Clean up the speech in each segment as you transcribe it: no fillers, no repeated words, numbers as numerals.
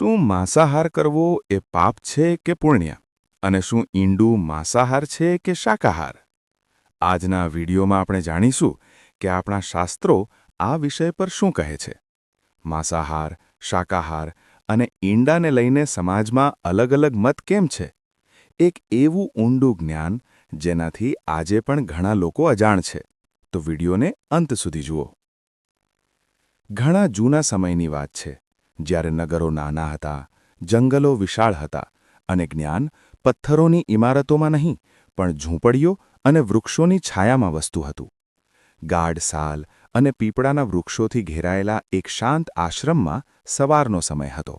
શું માંસાહાર કરવો એ પાપ છે કે પુણ્ય? અને શું ઈંડું માંસાહાર છે કે શાકાહાર? આજના વિડીયોમાં આપણે જાણીશું કે આપણા શાસ્ત્રો આ વિષય પર શું કહે છે. માંસાહાર, શાકાહાર અને ઈંડાને લઈને સમાજમાં અલગ અલગ મત કેમ છે? એક એવું ઊંડું જ્ઞાન જેનાથી આજે પણ ઘણા લોકો અજાણ છે. તો વિડીયોને અંત સુધી જુઓ. ઘણા જૂના સમયની વાત છે, જ્યારે નગરો નાના હતા, જંગલો વિશાળ હતા અને જ્ઞાન પથ્થરોની ઇમારતોમાં નહીં, પણ ઝૂંપડીઓ અને વૃક્ષોની છાયામાં વસતું હતું. ગાઢ સાલ અને પીપળાના વૃક્ષોથી ઘેરાયેલા એક શાંત આશ્રમમાં સવારનો સમય હતો.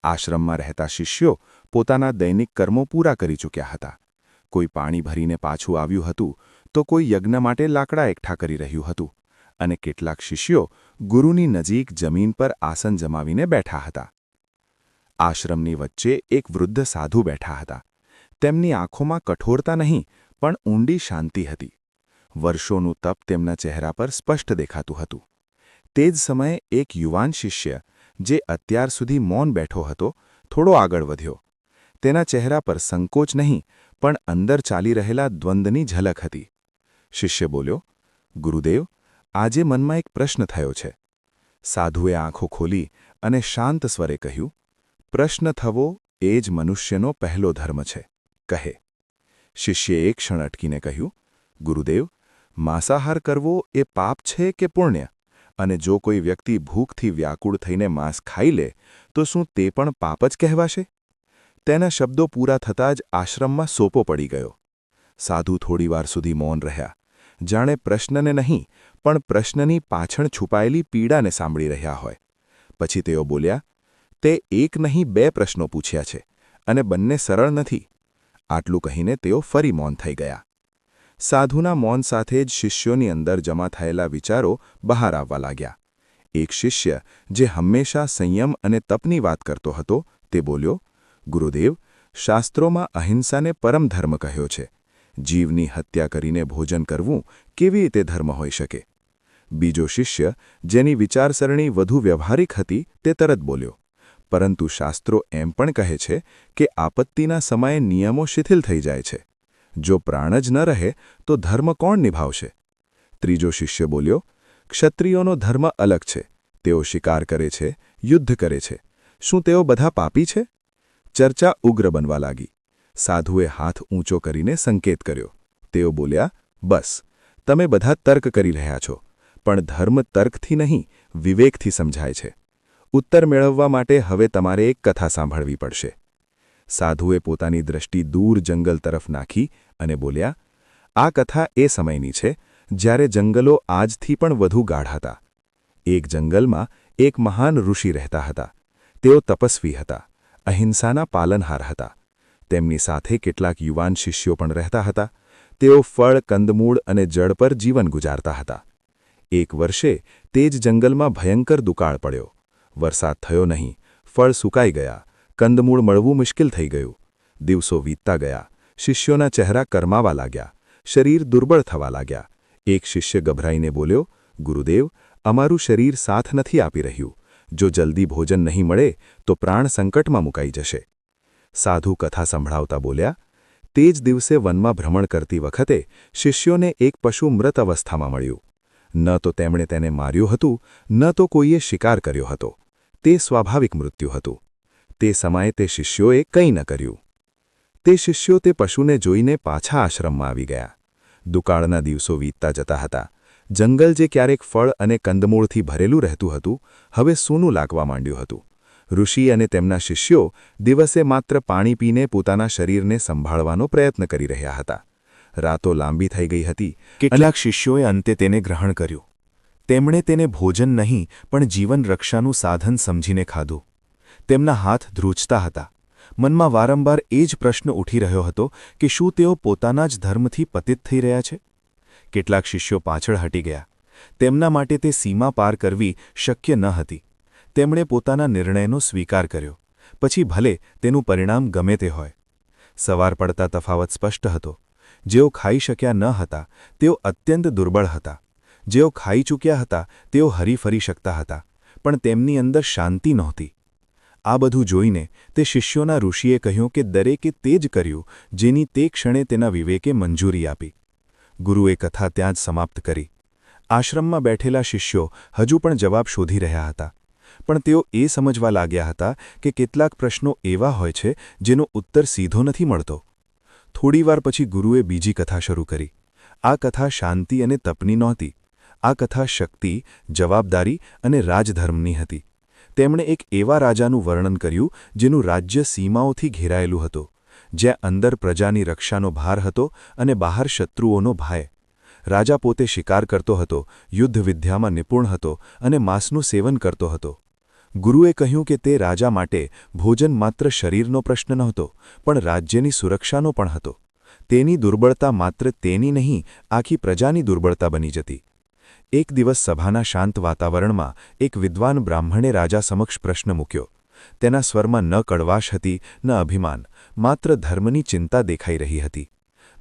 આશ્રમમાં રહેતા શિષ્યો પોતાના દૈનિક કર્મો પૂરા કરી ચૂક્યા હતા. કોઈ પાણી ભરીને પાછું આવ્યું હતું, તો કોઈ યજ્ઞ માટે લાકડા એકઠા કરી રહ્યું હતું, અને કેટલાક શિષ્યો ગુરુની નજીક જમીન પર આસન જમાવીને બેઠા હતા. આશ્રમની વચ્ચે એક વૃદ્ધ સાધુ બેઠા હતા. તેમની આંખોમાં કઠોરતા નહીં, પણ ઊંડી શાંતિ હતી. વર્ષોનું તપ તેમના ચહેરા પર સ્પષ્ટ દેખાતું હતું. તે જ સમયે એક યુવાન શિષ્ય, જે અત્યાર સુધી મૌન બેઠો હતો, થોડો આગળ વધ્યો. તેના ચહેરા પર સંકોચ નહીં, પણ અંદર ચાલી રહેલા દ્વંદ્વની ઝલક હતી. શિષ્ય બોલ્યો, ગુરુદેવ, આજે મનમાં એક પ્રશ્ન થયો છે. સાધુએ આંખો ખોલી અને શાંત સ્વરે કહ્યું, પ્રશ્ન થવો એ જ મનુષ્યનો પહેલો ધર્મ છે. કહે. શિષ્યએ એક ક્ષણ અટકીને કહ્યું, ગુરુદેવ, માંસાહાર કરવો એ પાપ છે કે પુણ્ય? અને જો કોઈ વ્યક્તિ ભૂખથી વ્યાકુળ થઈને માંસ ખાઈ લે, તો શું તે પણ પાપ જ કહેવાશે? તેના શબ્દો પૂરા થતાં જ આશ્રમમાં સોપો પડી ગયો. સાધુ થોડીવાર સુધી મૌન રહ્યા, જાણે પ્રશ્નને નહીં, પણ પ્રશ્નની પાછળ છુપાયેલી પીડાને સાંભળી રહ્યા હોય. પછી તેઓ બોલ્યા, તે એક નહીં 2 પ્રશ્નો પૂછ્યા છે, અને બંને સરળ નથી. આટલું કહીને તેઓ ફરી મૌન થઈ ગયા. સાધુના મૌન સાથે જ શિષ્યોની અંદર જમા થયેલા વિચારો બહાર આવવા લાગ્યા. એક શિષ્ય, જે હંમેશા સંયમ અને તપની વાત કરતો હતો, તે બોલ્યો, ગુરુદેવ, શાસ્ત્રોમાં અહિંસાને પરમ ધર્મ કહ્યો છે. જીવની હત્યા કરીને ભોજન કરવું કેવી રીતે ધર્મ હોઈ શકે? બીજો શિષ્ય, જેની વિચારસરણી વધુ વ્યવહારિક હતી, તે તરત બોલ્યો, પરંતુ શાસ્ત્રો એમ પણ કહે છે કે આપત્તિના સમયે નિયમો શિથિલ થઈ જાય છે. જો પ્રાણ જ ન રહે તો ધર્મ કોણ નિભાવશે? ત્રીજો શિષ્ય બોલ્યો, ક્ષત્રિયોનો ધર્મ અલગ છે. તેઓ શિકાર કરે છે, યુદ્ધ કરે છે. શું તેઓ બધા પાપી છે? ચર્ચા ઉગ્ર બનવા લાગી. સાધુએ હાથ ઊંચો કરીને સંકેત કર્યો. તેઓ બોલ્યા, બસ, તમે બધા તર્ક કરી રહ્યા છો, પણ ધર્મ તર્કથી નહીં, વિવેકથી સમજાય છે. ઉત્તર મેળવવા માટે હવે તમારે એક કથા સાંભળવી પડશે. સાધુએ પોતાની દ્રષ્ટિ દૂર જંગલ તરફ નાખી અને બોલ્યા, આ કથા એ સમયની છે, જ્યારે જંગલો આજથી પણ વધુ ગાઢ હતા. એક જંગલમાં એક મહાન ઋષિ રહેતા હતા. તેઓ તપસ્વી હતા, અહિંસાના પાલનહાર હતા. તેમની સાથે કેટલાક યુવાન શિષ્યો પણ રહેતા હતા. તેઓ ફળ, કંદમૂળ અને જળ પર જીવન ગુજારતા હતા. એક વર્ષે તે જ જંગલમાં ભયંકર દુકાળ પડ્યો. વરસાદ થયો નહીં, ફળ સુકાઈ ગયા, કંદમૂળ મળવું મુશ્કેલ થઈ ગયું. દિવસો વીતતા ગયા, શિષ્યોના ચહેરા કરમાવા લાગ્યા, શરીર દુર્બળ થવા લાગ્યા. એક શિષ્ય ગભરાઈને બોલ્યો, ગુરુદેવ, અમારું શરીર સાથ નથી આપી રહ્યું. જો જલ્દી ભોજન નહીં મળે તો પ્રાણ સંકટમાં મુકાઈ જશે. સાધુ કથા સંભળાવતા બોલ્યા, તે જ દિવસે વનમાં ભ્રમણ કરતી વખતે શિષ્યોને એક પશુ મૃત અવસ્થામાં મળ્યું. ન તો તેમણે તેને માર્યું હતું, ન તો કોઈએ શિકાર કર્યો હતો. તે સ્વાભાવિક મૃત્યુ હતું. તે સમયે તે શિષ્યોએ કંઈ ન કર્યું. તે શિષ્યો તે પશુને જોઈને પાછા આશ્રમમાં આવી ગયા. દુકાળના દિવસો વીતતા જતા હતા. જંગલ જે ક્યારેક ફળ અને કંદમૂળથી ભરેલું રહેતું હતું, હવે સૂનું લાગવા માંડ્યું હતું. ઋષિ અને તેમના શિષ્યો દિવસે માત્ર પાણી પીને પોતાના શરીરને સંભાળવાનો પ્રયત્ન કરી રહ્યા હતા. રાતો લાંબી થઈ ગઈ હતી. કેટલાક શિષ્યોએ અંતે તેને ગ્રહણ કર્યું. તેમણે તેને ભોજન નહીં, પણ જીવન રક્ષાનું સાધન સમજીને ખાધું. તેમના હાથ ધ્રુજતા હતા. મનમાં વારંવાર એ જ પ્રશ્ન ઉઠી રહ્યો હતો કે શું તેઓ પોતાના જ ધર્મથી પતિત થઈ રહ્યા છે? કેટલાક શિષ્યો પાછળ હટી ગયા. તેમના માટે તે સીમા પાર કરવી શક્ય ન હતી. તેમણે પોતાના નિર્ણયનો સ્વીકાર કર્યો, પછી ભલે તેનું પરિણામ ગમે તે હોય. સવાર પડતા તફાવત સ્પષ્ટ હતો. જેઓ ખાઈ શક્યા ન હતા, તેઓ અત્યંત દુર્બળ હતા. જેઓ ખાઈ ચૂક્યા હતા, તેઓ હરીફરી શકતા હતા, પણ તેમની અંદર શાંતિ નહોતી. આ બધું જોઈને તે શિષ્યોના ઋષિએ કહ્યું કે દરેકે તે જ કર્યું જેની તે ક્ષણે તેના વિવેકે મંજૂરી આપી. ગુરુએ કથા ત્યાં જ સમાપ્ત કરી. આશ્રમમાં બેઠેલા શિષ્યો હજુ પણ જવાબ શોધી રહ્યા હતા, પણ તેઓ એ સમજવા લાગ્યા હતા કે કેટલાક પ્રશ્નો એવા હોય છે જેનો ઉત્તર સીધો નથી મળતો. થોડીવાર પછી ગુરુએ બીજી કથા શરૂ કરી. આ કથા શાંતિ અને તપની નહોતી. આ કથા શક્તિ, જવાબદારી અને રાજધર્મની હતી. તેમણે એક એવા રાજાનું વર્ણન કર્યું જેનું રાજ્ય સીમાઓથી ઘેરાયેલું હતું, જ્યાં અંદર પ્રજાની રક્ષાનો ભાર હતો અને બહાર શત્રુઓનો ભય. રાજા પોતે શિકાર કરતો હતો, યુદ્ધ વિદ્યામાં નિપુણ હતો અને માંસનું સેવન કરતો હતો. ગુરુએ કહ્યું કે તે રાજા માટે ભોજન માત્ર શરીરનો પ્રશ્ન નહોતો, પણ રાજ્યની સુરક્ષાનો પણ હતો. તેની દુર્બળતા માત્ર તેની નહીં, આખી પ્રજાની દુર્બળતા બની જતી. એક દિવસ સભાના શાંત વાતાવરણમાં એક વિદ્વાન બ્રાહ્મણે રાજા સમક્ષ પ્રશ્ન મૂક્યો. તેના સ્વરમાં ન કડવાશ હતી, ન અભિમાન, માત્ર ધર્મની ચિંતા દેખાઈ રહી હતી.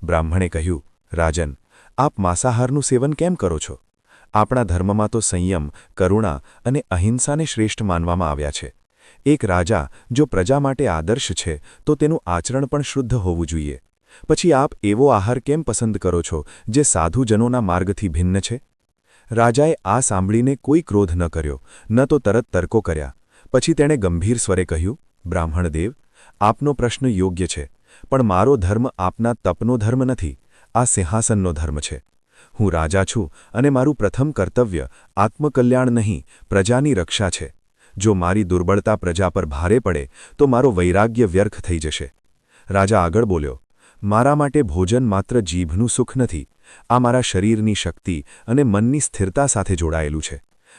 બ્રાહ્મણે કહ્યું, રાજન, આપ માંસાહારનું સેવન કેમ કરો છો? આપણા ધર્મમાં તો સંયમ, કરુણા અને અહિંસાને શ્રેષ્ઠ માનવામાં આવ્યા છે. એક રાજા જો પ્રજા માટે આદર્શ છે તો તેનું આચરણ પણ શુદ્ધ હોવું જોઈએ. પછી આપ એવો આહાર કેમ પસંદ કરો છો જે સાધુજનોના માર્ગથી ભિન્ન છે? રાજાએ આ સાંભળીને કોઈ ક્રોધ ન કર્યો, ન તો તરત તર્કો કર્યા. પછી તેણે ગંભીર સ્વરે કહ્યું, બ્રાહ્મણદેવ, આપનો પ્રશ્ન યોગ્ય છે, પણ મારો ધર્મ આપના તપનો ધર્મ નથી, આ સિંહાસનનો ધર્મ છે. હું રાજા છું અને મારું પ્રથમ કર્તવ્ય આત્મકલ્યાણ નહીં, પ્રજાની રક્ષા છે. જો મારી દુર્બળતા પ્રજા પર ભારે પડે તો મારો વૈરાગ્ય વ્યર્થ થઈ જશે. રાજા આગળ બોલ્યો, મારા માટે ભોજન માત્ર જીભનું સુખ નથી, આ મારા શરીરની શક્તિ અને મનની સ્થિરતા સાથે જોડાયેલું છે.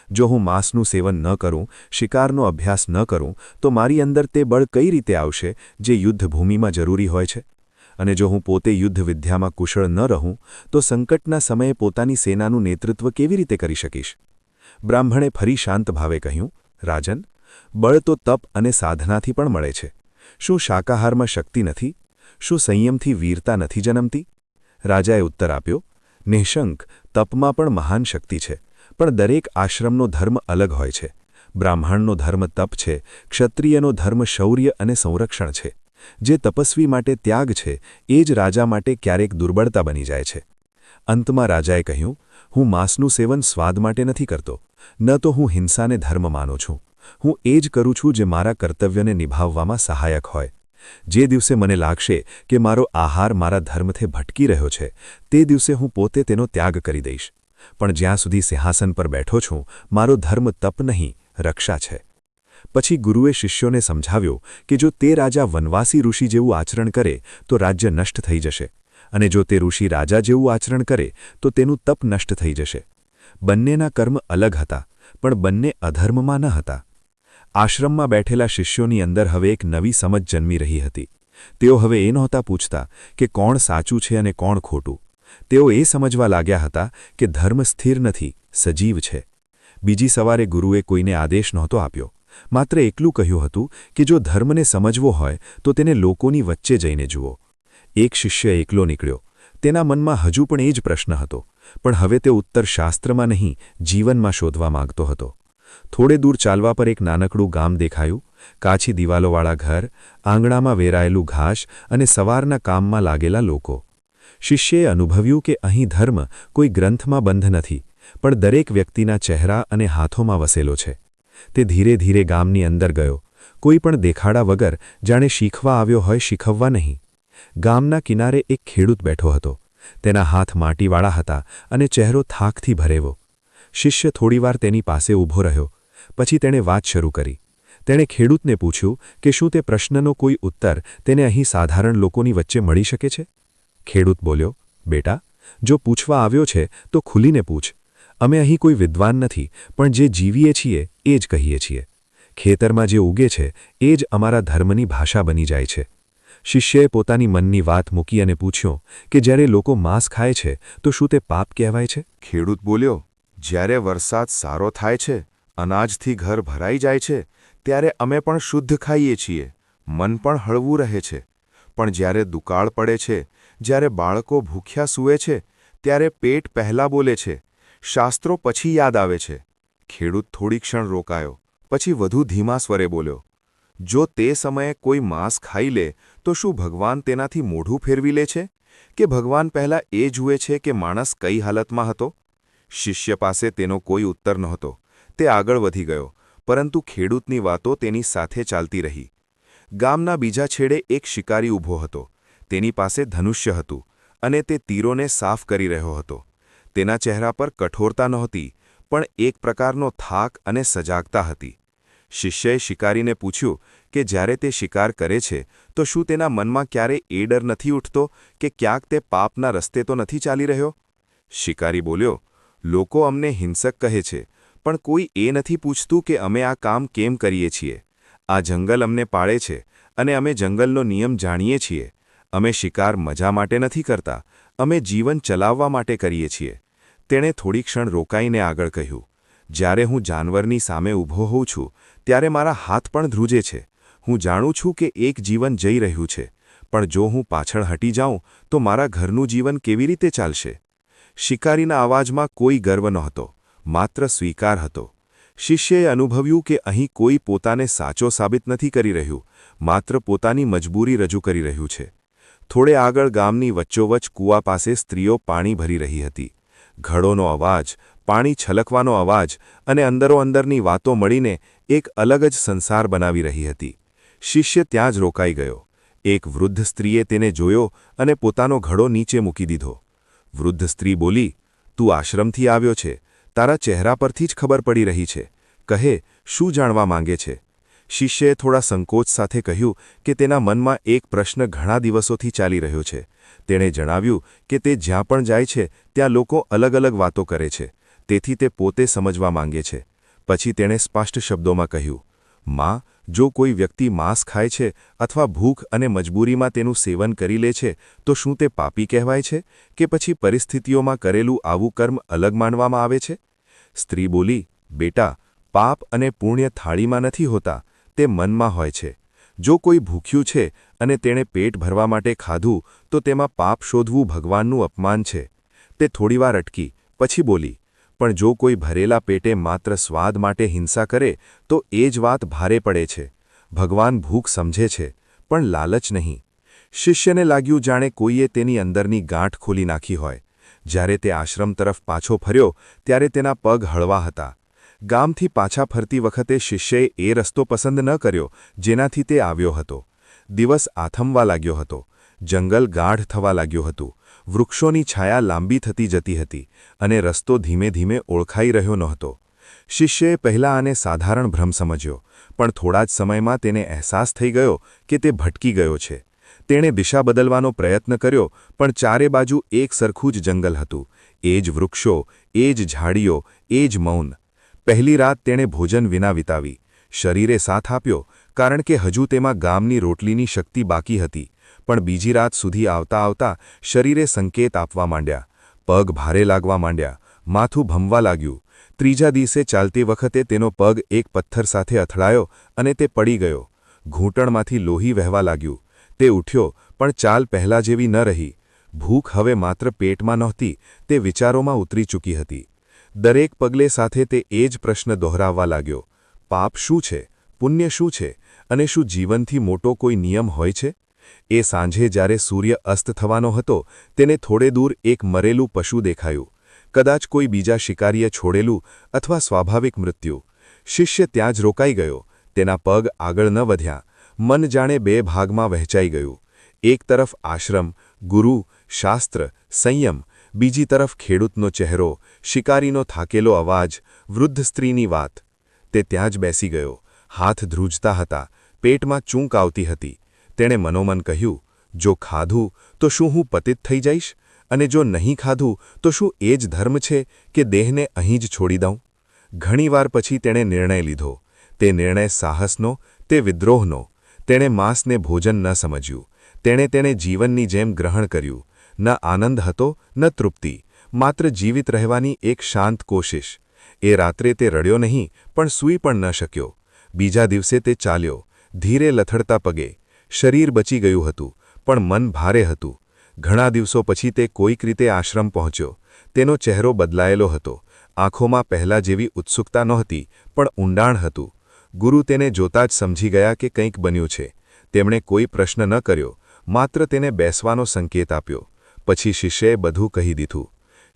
જો હું માંસનું સેવન ન કરું, શિકારનો અભ્યાસ ન કરું, તો મારી અંદર તે બળ કઈ રીતે આવશે જે યુદ્ધભૂમિમાં જરૂરી હોય છે? અને જો હું પોતે યુદ્ધ વિદ્યામાં કુશળ ન રહું તો સંકટના સમયે પોતાની સેનાનું નેતૃત્વ કેવી રીતે કરી શકીશ? બ્રાહ્મણે ફરી શાંત ભાવે કહ્યું, રાજન, બળ તો તપ અને સાધનાથી પણ મળે છે. શું શાકાહારમાં શક્તિ નથી? શું સંયમથી વીરતા નથી જન્મતી? રાજાએ ઉત્તર આપ્યો, નિઃશંક, તપમાં પણ મહાન શક્તિ છે, પણ દરેક આશ્રમનો ધર્મ અલગ હોય છે. બ્રાહ્મણનો ધર્મ તપ છે, ક્ષત્રિયનો ધર્મ શૌર્ય અને સંરક્ષણ છે. જે તપસ્વી માટે ત્યાગ છે એ જ રાજા માટે ક્યારેક દુર્બળતા બની જાય છે. અંતમાં રાજાએ કહ્યું, હું માંસનું સેવન સ્વાદ માટે નથી કરતો, ન તો હું હિંસાને ધર્મ માનું છું. હું એ જ કરું છું જે મારા કર્તવ્યને નિભાવવામાં સહાયક હોય. જે દિવસે મને લાગશે કે મારો આહાર મારા ધર્મથી ભટકી રહ્યો છે, તે દિવસે હું પોતે તેનો ત્યાગ કરી દઈશ. પણ જ્યાં સુધી સિંહાસન પર બેઠો છું, મારો ધર્મ તપ નહીં, રક્ષા છે. પછી ગુરુએ શિષ્યોને સમજાવ્યો કે જો તે રાજા વનવાસી ઋષિ જેવું આચરણ કરે તો રાજ્ય નષ્ટ થઈ જશે, અને જો તે ઋષિ રાજા જેવું આચરણ કરે તો તેનું તપ નષ્ટ થઈ જશે. બંનેના કર્મ અલગ હતા, પણ બંને અધર્મમાં ન હતા. આશ્રમમાં બેઠેલા શિષ્યોની અંદર હવે એક નવી સમજ જન્મી રહી હતી. તેઓ હવે એ નહોતા પૂછતા કે કોણ સાચું છે અને કોણ ખોટું. તેઓ એ સમજવા લાગ્યા હતા કે ધર્મ સ્થિર નથી, સજીવ છે. બીજી સવારે ગુરુએ કોઈને આદેશ નહોતો આપ્યો, માત્ર એટલું કહ્યું હતું કે જો ધર્મને સમજવો હોય તો તેને લોકોની વચ્ચે જઈને જુઓ. એક શિષ્ય એકલો નીકળ્યો. તેના મનમાં હજુ પણ એ જ પ્રશ્ન હતો, પણ હવે તે ઉત્તર શાસ્ત્રમાં નહીં, જીવનમાં શોધવા માંગતો હતો. થોડે દૂર ચાલવા પર એક નાનકડું ગામ દેખાયું. કાચી દિવાલોવાળા ઘર, આંગણામાં વેરાયેલું ઘાસ અને સવારના કામમાં લાગેલા લોકો. શિષ્યએ અનુભવ્યું કે અહીં ધર્મ કોઈ ગ્રંથમાં બંધ નથી, પણ દરેક વ્યક્તિના ચહેરા અને હાથોમાં વસેલો છે. તે ધીરે ધીરે ગામની અંદર ગયો, કોઈ પણ દેખાડા વગર, જાણે શીખવા આવ્યો હોય, શીખવવા નહીં. ગામના કિનારે એક ખેડૂત બેઠો હતો. તેના હાથ માટીવાળા હતા અને ચહેરો થાકથી ભરેવો. શિષ્ય થોડીવાર તેની પાસે ઊભો રહ્યો. પછી તેણે વાત શરૂ કરી. તેણે ખેડૂતને પૂછ્યું કે શું તે પ્રશ્નનો કોઈ ઉત્તર તેને અહીં સાધારણ લોકોની વચ્ચે મળી શકે છે? ખેડૂત બોલ્યો, બેટા, જો પૂછવા આવ્યો છે તો ખુલીને પૂછ. અમે અહીં કોઈ વિદ્વાન નથી, પણ જે જીવીએ છીએ એ જ કહીએ છીએ. ખેતરમાં જે ઉગે છે એ જ અમારા ધર્મની ભાષા બની જાય છે. શિષ્યએ પોતાની મનની વાત મૂકી અને પૂછ્યું કે જ્યારે લોકો માંસ ખાય છે તો શું તે પાપ કહેવાય છે? ખેડૂત બોલ્યો, જ્યારે વરસાદ સારો થાય છે, અનાજથી ઘર ભરાઈ જાય છે, ત્યારે અમે પણ શુદ્ધ ખાઈએ છીએ, મન પણ હળવું રહે છે. પણ જ્યારે દુકાળ પડે છે, જ્યારે બાળકો ભૂખ્યા સૂવે છે, ત્યારે પેટ પહેલાં બોલે છે, શાસ્ત્રો પછી યાદ આવે છે. ખેડૂત થોડી ક્ષણ રોકાયો, પછી વધુ ધીમા સ્વરે બોલ્યો, જો તે સમયે કોઈ માંસ ખાઈ લે તો શું ભગવાન તેનાથી મોઢું ફેરવી લે છે કે ભગવાન પહેલાં એ જુએ છે કે માણસ કઈ હાલતમાં હતો? શિષ્ય પાસે તેનો કોઈ ઉત્તર નહોતો. તે આગળ વધી ગયો, પરંતુ ખેડૂતની વાતો તેની સાથે ચાલતી રહી. ગામના બીજા છેડે એક શિકારી ઊભો હતો. તેની પાસે ધનુષ્ય હતું અને તે તીરોને સાફ કરી રહ્યો હતો. તેના ચહેરા પર કઠોરતા નહોતી, પણ એક પ્રકારનો થાક અને સજાગતા હતી. શિષ્યએ શિકારીને પૂછ્યું કે જ્યારે તે શિકાર કરે છે તો શું તેના મનમાં ક્યારે એ ડર નથી ઉઠતો કે ક્યાંક તે પાપના રસ્તે તો નથી ચાલી રહ્યો? શિકારી બોલ્યો, લોકો અમને હિંસક કહે છે, પણ કોઈ એ નથી પૂછતું કે અમે આ કામ કેમ કરીએ છીએ. આ જંગલ અમને પાળે છે અને અમે જંગલનો નિયમ જાણીએ છીએ. અમે શિકાર મજા માટે નથી કરતા, અમે જીવન ચલાવવા માટે કરીએ છીએ. તેણે થોડી ક્ષણ રોકાઈને આગળ કહ્યું, જ્યારે હું જાનવરની સામે ઊભો હોઉં છું ત્યારે મારા હાથ પણ ધ્રુજે છે. હું જાણું છું કે એક જીવન જઈ રહ્યું છે, પણ જો હું પાછળ હટી જાઉં તો મારા ઘરનું જીવન કેવી રીતે ચાલશે? શિકારીના અવાજમાં કોઈ ગર્વ નહોતો, માત્ર સ્વીકાર હતો. શિષ્યએ અનુભવ્યું કે અહીં કોઈ પોતાને સાચો સાબિત નથી કરી રહ્યું, માત્ર પોતાની મજબૂરી રજૂ કરી રહ્યું છે. થોડે આગળ ગામની વચ્ચોવચ્ચ કૂવા પાસે સ્ત્રીઓ પાણી ભરી રહી હતી. ઘડોનો અવાજ, પાણી છલકવાનો અવાજ અને અંદરોઅંદરની વાતો મળીને એક અલગ જ સંસાર બનાવી રહી હતી. શિષ્ય ત્યાં જ રોકાઈ ગયો. એક વૃદ્ધ સ્ત્રીએ તેને જોયો અને પોતાનો ઘડો નીચે મૂકી દીધો. વૃદ્ધ સ્ત્રી બોલી, તું આશ્રમથી આવ્યો છે, તારા ચહેરા પરથી જ ખબર પડી રહી છે. કહે, શું જાણવા માંગે છે? શિષ્યએ થોડા સંકોચ સાથે કહ્યું કે તેના મનમાં એક પ્રશ્ન ઘણા દિવસોથી ચાલી રહ્યો છે. તેણે જણાવ્યું કે તે જ્યાં પણ જાય છે ત્યાં લોકો અલગ અલગ વાતો કરે છે, તેથી તે પોતે સમજવા માંગે છે. પછી તેણે સ્પષ્ટ શબ્દોમાં કહ્યું, માં, જો કોઈ વ્યક્તિ માંસ ખાય છે અથવા ભૂખ અને મજબૂરીમાં તેનું સેવન કરી લે છે તો શું તે પાપી કહેવાય છે કે પછી પરિસ્થિતિઓમાં કરેલું આવું કર્મ અલગ માનવામાં આવે છે? સ્ત્રી બોલી, બેટા, પાપ અને પુણ્ય થાળીમાં નથી હોતા, તે મનમાં હોય છે. જો કોઈ ભૂખ્યું છે અને તેણે પેટ ભરવા માટે ખાધું તો તેમાં પાપ શોધવું ભગવાનનું અપમાન છે. તે થોડીવાર અટકી, પછી બોલી, પણ જો કોઈ ભરેલા પેટે માત્ર સ્વાદ માટે હિંસા કરે તો એ જ વાત ભારે પડે છે. ભગવાન ભૂખ સમજે છે, પણ લાલચ નહીં. શિષ્યને લાગ્યું જાણે કોઈએ તેની અંદરની ગાંઠ ખોલી નાખી હોય. જ્યારે તે આશ્રમ તરફ પાછો ફર્યો ત્યારે તેના પગ હળવા હતા. ગામથી પાછા ફરતી વખતે શિષ્યએ એ રસ્તો પસંદ ન કર્યો જેનાથી તે આવ્યો હતો. દિવસ આથમવા લાગ્યો હતો. જંગલ ગાઢ થવા લાગ્યું હતું. વૃક્ષોની છાયા લાંબી થતી જતી હતી અને રસ્તો ધીમે ધીમે ઓળખાઈ રહ્યો નહોતો. શિષ્યએ પહેલાં આને સાધારણ ભ્રમ સમજ્યો, પણ થોડા જ સમયમાં તેને અહેસાસ થઈ ગયો કે તે ભટકી ગયો છે. તેણે દિશા બદલવાનો પ્રયત્ન કર્યો, પણ ચારે બાજુ એક સરખું જ જંગલ હતું. એ જ વૃક્ષો, એ જ ઝાડીઓ, એ જ મૌન. પહેલી રાત તેણે ભોજન વિના વિતાવી. શરીરે સાથ આપ્યો, કારણ કે હજુ તેમાં ગામની રોટલીની શક્તિ બાકી હતી. પણ બીજી રાત સુધી આવતા આવતા શરીરે સંકેત આપવા માંડ્યા. પગ ભારે લાગવા માંડ્યા, માથું ભમવા લાગ્યું. ત્રીજા દિવસે ચાલતી વખતે તેનો પગ એક પથ્થર સાથે અથડાયો અને તે પડી ગયો. ઘૂંટણમાંથી લોહી વહેવા લાગ્યું. તે ઉઠ્યો, પણ ચાલ પહેલાં જેવી ન રહી. ભૂખ હવે માત્ર પેટમાં નહોતી, તે વિચારોમાં ઉતરી ચૂકી હતી. દરેક પગલે સાથે તે એ જ પ્રશ્ન દોહરાવવા લાગ્યો, પાપ શું છે, પુણ્ય શું છે, અને શું જીવનથી મોટો કોઈ નિયમ હોય છે? એ સાંજે જ્યારે સૂર્ય અસ્ત થવાનો હતો તેને થોડે દૂર એક મરેલું પશુ દેખાયું. કદાચ કોઈ બીજા શિકારીએ છોડેલું અથવા સ્વાભાવિક મૃત્યુ. શિષ્ય ત્યાં જ રોકાઈ ગયો. તેના પગ આગળ ન વધ્યા. મન જાણે બે ભાગમાં વહેંચાઈ ગયું. એક તરફ આશ્રમ, ગુરુ, શાસ્ત્ર, સંયમ, બીજી તરફ ખેડૂતનો ચહેરો, શિકારીનો થાકેલો અવાજ, વૃદ્ધ સ્ત્રીની વાત. તે ત્યાં જ બેસી ગયો. હાથ ધ્રુજતા હતા, પેટમાં ચૂંક આવતી હતી. તેણે મનોમન કહ્યું, જો ખાધું તો શું હું પતિત થઈ જઈશ? અને જો નહીં ખાધું તો શું એ જ ધર્મ છે કે દેહને અહીં જ છોડી દઉં? ઘણીવાર પછી તેણે નિર્ણય લીધો. તે નિર્ણય સાહસનો, તે વિદ્રોહનો. તેણે માંસને ભોજન ન સમજ્યું. તેણે જીવનની જેમ ગ્રહણ કર્યું. ન આનંદ હતો, ન તૃપ્તિ, માત્ર જીવિત રહેવાની એક શાંત કોશિશ. એ રાત્રે તે રડ્યો નહીં, પણ સૂઈ પણ ન શક્યો. બીજા દિવસે તે ચાલ્યો, ધીરે લથડતા પગે. શરીર બચી ગયું હતું, પણ મન ભારે હતું. ઘણા દિવસો પછી તે કોઈક રીતે આશ્રમ પહોંચ્યો. તેનો ચહેરો બદલાયેલો હતો. આંખોમાં પહેલાં જેવી ઉત્સુકતા નહોતી, પણ ઊંડાણ હતું. ગુરુ તેને જોતા જ સમજી ગયા કે કંઈક બન્યું છે. તેમણે કોઈ પ્રશ્ન ન કર્યો, માત્ર તેને બેસવાનો સંકેત આપ્યો. પછી શિષ્યએ બધું કહી દીધું.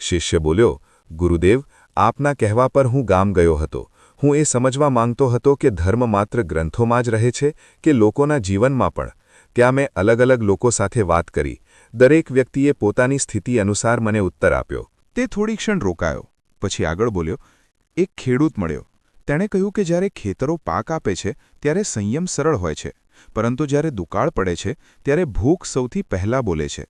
શિષ્ય બોલ્યો, ગુરુદેવ, આપના કહેવા પર હું ગામ ગયો હતો. હું એ સમજવા માંગતો હતો કે ધર્મ માત્ર ગ્રંથોમાં જ રહે છે કે લોકોના જીવનમાં પણ. ત્યાં મેં અલગ અલગ લોકો સાથે વાત કરી. દરેક વ્યક્તિએ પોતાની સ્થિતિ અનુસાર મને ઉત્તર આપ્યો. તે થોડી ક્ષણ રોકાયો. પછી આગળ બોલ્યો, એક ખેડૂત મળ્યો. તેણે કહ્યું કે જ્યારે ખેતરો પાક આપે છે ત્યારે સંયમ સરળ હોય છે, પરંતુ જ્યારે દુકાળ પડે છે ત્યારે ભૂખ સૌથી પહેલાં બોલે છે.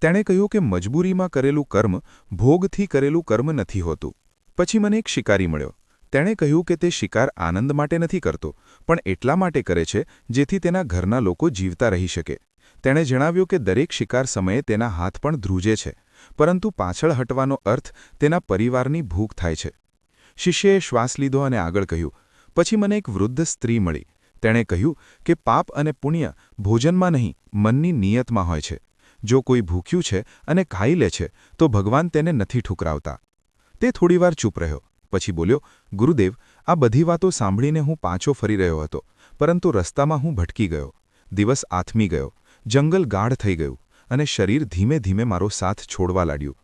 તેણે કહ્યું કે મજબૂરીમાં કરેલું કર્મ ભોગથી કરેલું કર્મ નથી હોતું. પછી મને એક શિકારી મળ્યો. તેણે કહ્યું કે તે શિકાર આનંદ માટે નથી કરતો, પણ એટલા માટે કરે છે જેથી તેના ઘરના લોકો જીવતા રહી શકે. તેણે જણાવ્યું કે દરેક શિકાર સમયે તેના હાથ પણ ધ્રુજે છે, પરંતુ પાછળ હટવાનો અર્થ તેના પરિવારની ભૂખ થાય છે. શિષ્યએ શ્વાસ લીધો અને આગળ કહ્યું. પછી મને એક વૃદ્ધ સ્ત્રી મળી. તેણે કહ્યું કે પાપ અને પુણ્ય ભોજનમાં નહીં, મનની નિયતમાં હોય છે. જો કોઈ ભૂખ્યું છે અને ખાઈ લે છે તો ભગવાન તેને નથી ઠુકરાવતા. તે થોડીવાર ચૂપ રહ્યો. પછી બોલ્યો, ગુરુદેવ, આ બધી વાતો સાંભળીને હું પાછો ફરી રહ્યો હતો, પરંતુ રસ્તામાં હું ભટકી ગયો. દિવસ આથમી ગયો, જંગલ ગાઢ થઈ ગયું અને શરીર ધીમે ધીમે મારો સાથ છોડવા લાગ્યું.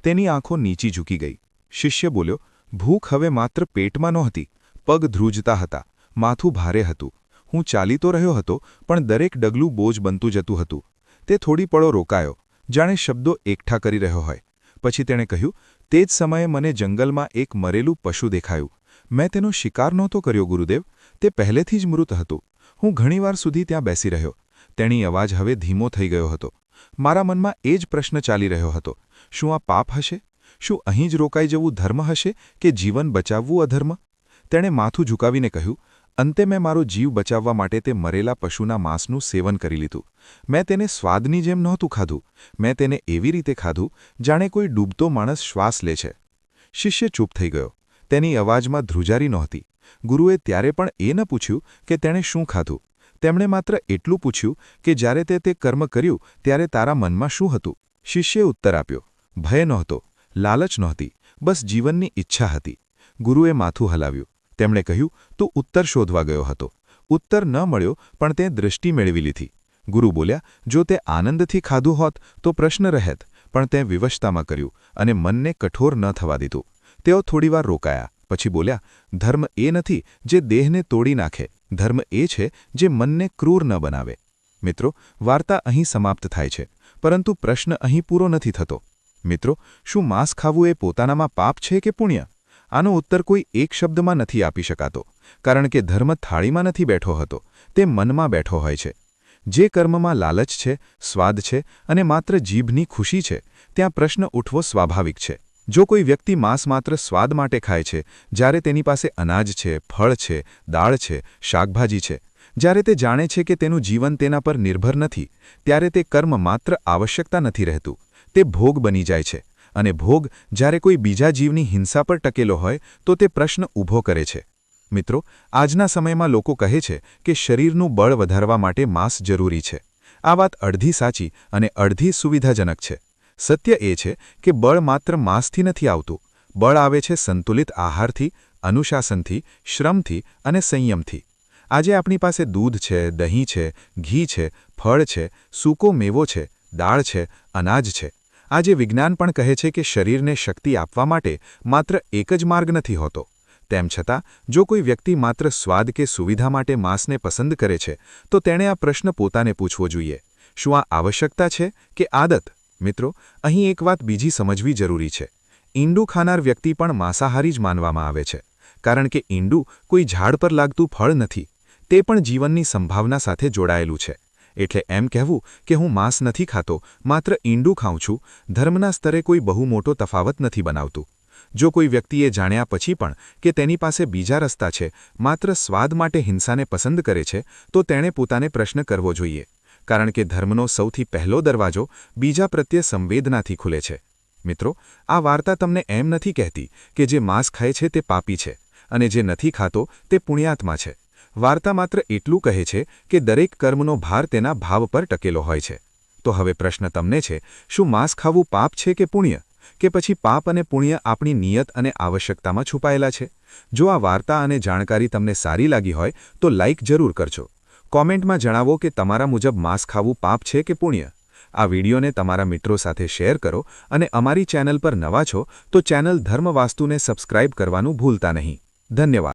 તેની આંખો નીચી ઝૂકી ગઈ. શિષ્ય બોલ્યો, ભૂખ હવે માત્ર પેટમાં નહોતી, પગ ધ્રુજતા હતા, માથું ભારે હતું. હું ચાલી તો રહ્યો હતો, પણ દરેક ડગલું બોજ બનતું જતું હતું. તે થોડી પળો રોકાયો, જાણે શબ્દો એકઠા કરી રહ્યો હોય. પછી તેણે કહ્યું, તે જ સમયે મને જંગલમાં એક મરેલું પશુ દેખાયું. મેં તેનો શિકાર નહોતો કર્યો ગુરુદેવ, તે પહેલેથી જ મૃત હતું. હું ઘણીવાર સુધી ત્યાં બેસી રહ્યો. તેની અવાજ હવે ધીમો થઈ ગયો હતો. મારા મનમાં એ જ પ્રશ્ન ચાલી રહ્યો હતો, શું આ પાપ હશે? શું અહીં જ રોકાઈ જવું ધર્મ હશે કે જીવન બચાવવું અધર્મ? તેણે માથું ઝુકાવીને કહ્યું, અંતે મેં મારો જીવ બચાવવા માટે તે મરેલા પશુના માંસનું સેવન કરી લીધું. મેં તેને સ્વાદની જેમ નહોતું ખાધું, મેં તેને એવી રીતે ખાધું જાણે કોઈ ડૂબતો માણસ શ્વાસ લે છે. શિષ્ય ચૂપ થઈ ગયો. તેની અવાજમાં ધ્રુજારી નહોતી. ગુરુએ ત્યારે પણ એ ન પૂછ્યું કે તેણે શું ખાધું. તેમણે માત્ર એટલું પૂછ્યું કે જ્યારે તે કર્મ કર્યું ત્યારે તારા મનમાં શું હતું? શિષ્યએ ઉત્તર આપ્યો, ભય નહોતો, લાલચ નહોતી, બસ જીવનની ઈચ્છા હતી. ગુરુએ માથું હલાવ્યું. તેમણે કહ્યું, તું ઉત્તર શોધવા ગયો હતો. ઉત્તર ન મળ્યો, પણ તે દૃષ્ટિ મેળવી લીધી. ગુરુ બોલ્યા, જો તે આનંદથી ખાધું હોત તો પ્રશ્ન રહેત, પણ તે વિવશતામાં કર્યું અને મનને કઠોર ન થવા દીધું. તેઓ થોડીવાર રોકાયા. પછી બોલ્યા, ધર્મ એ નથી જે દેહને તોડી નાખે, ધર્મ એ છે જે મનને ક્રૂર ન બનાવે. મિત્રો, વાર્તા અહીં સમાપ્ત થાય છે, પરંતુ પ્રશ્ન અહીં પૂરો નથી થતો. મિત્રો, શું માંસ ખાવું એ પોતાનામાં પાપ છે કે પુણ્ય? આનો ઉત્તર કોઈ એક શબ્દમાં નથી આપી શકાતો, કારણ કે ધર્મ થાળીમાં નથી બેઠો હતો, તે મનમાં બેઠો હોય છે. જે કર્મમાં લાલચ છે, સ્વાદ છે અને માત્ર જીભની ખુશી છે, ત્યાં પ્રશ્ન ઉઠવો સ્વાભાવિક છે. જો કોઈ વ્યક્તિ માંસ માત્ર સ્વાદ માટે ખાય છે, જ્યારે તેની પાસે અનાજ છે, ફળ છે, દાળ છે, શાકભાજી છે, જ્યારે તે જાણે છે કે તેનું જીવન તેના પર નિર્ભર નથી, ત્યારે તે કર્મ માત્ર આવશ્યકતા નથી રહેતું, તે ભોગ બની જાય છે. અને ભોગ જ્યારે કોઈ બીજા જીવની હિંસા પર ટકેલો હોય તો તે પ્રશ્ન ઊભો કરે છે. મિત્રો, આજના સમયમાં લોકો કહે છે કે શરીરનું બળ વધારવા માટે માંસ જરૂરી છે. આ વાત અડધી સાચી અને અડધી સુવિધાજનક છે. સત્ય એ છે કે બળ માત્ર માંસથી નથી આવતું. બળ આવે છે સંતુલિત આહારથી, અનુશાસનથી, શ્રમથી અને સંયમથી. આજે આપણી પાસે દૂધ છે, દહીં છે, ઘી છે, ફળ છે, સૂકો મેવો છે, દાળ છે, અનાજ છે. આજે વિજ્ઞાન પણ કહે છે કે શરીરને શક્તિ આપવા માટે માત્ર એક જ માર્ગ નથી હોતો. તેમ છતાં જો કોઈ વ્યક્તિ માત્ર સ્વાદ કે સુવિધા માટે માંસને પસંદ કરે છે તો તેણે આ પ્રશ્ન પોતાને પૂછવો જોઈએ, શું આ આવશ્યકતા છે કે આદત? મિત્રો, અહીં એક વાત બીજી સમજવી જરૂરી છે. ઈંડું ખાનાર વ્યક્તિ પણ માંસાહારી જ માનવામાં આવે છે, કારણ કે ઈંડું કોઈ ઝાડ પર લાગતું ફળ નથી, તે પણ જીવનની સંભાવના સાથે જોડાયેલું છે. એટલે એમ કહેવું કે હું માંસ નથી ખાતો, માત્ર ઈંડું ખાઉં છું, ધર્મના સ્તરે કોઈ બહુ મોટો તફાવત નથી બનાવતું. જો કોઈ વ્યક્તિએ જાણ્યા પછી પણ કે તેની પાસે બીજા રસ્તા છે, માત્ર સ્વાદ માટે હિંસાને પસંદ કરે છે, તો તેણે પોતાને પ્રશ્ન કરવો જોઈએ, કારણ કે ધર્મનો સૌથી પહેલો દરવાજો બીજા પ્રત્યે સંવેદનાથી ખુલે છે. મિત્રો, આ વાર્તા તમને એમ નથી કહેતી કે જે માંસ ખાય છે તે પાપી છે અને જે નથી ખાતો તે પુણ્યાત્મા છે. વાર્તા માત્ર એટલું કહે છે કે દરેક કર્મનો ભાર તેના ભાવ પર ટકેલો હોય છે. તો હવે પ્રશ્ન તમને છે, શું માંસ ખાવું પાપ છે કે પુણ્ય? કે પછી પાપ અને પુણ્ય આપણી નિયત અને આવશ્યકતામાં છુપાયેલા છે? જો આ વાર્તા અને જાણકારી તમને સારી લાગી હોય તો લાઇક જરૂર કરજો. કોમેન્ટમાં જણાવો કે તમારા મુજબ માંસ ખાવું પાપ છે કે પુણ્ય. આ વિડીયોને તમારા મિત્રો સાથે શેર કરો અને અમારી ચેનલ પર નવા છો તો ચેનલ ધર્મવાસ્તુને સબસ્ક્રાઇબ કરવાનું ભૂલતા નહીં. ધન્યવાદ.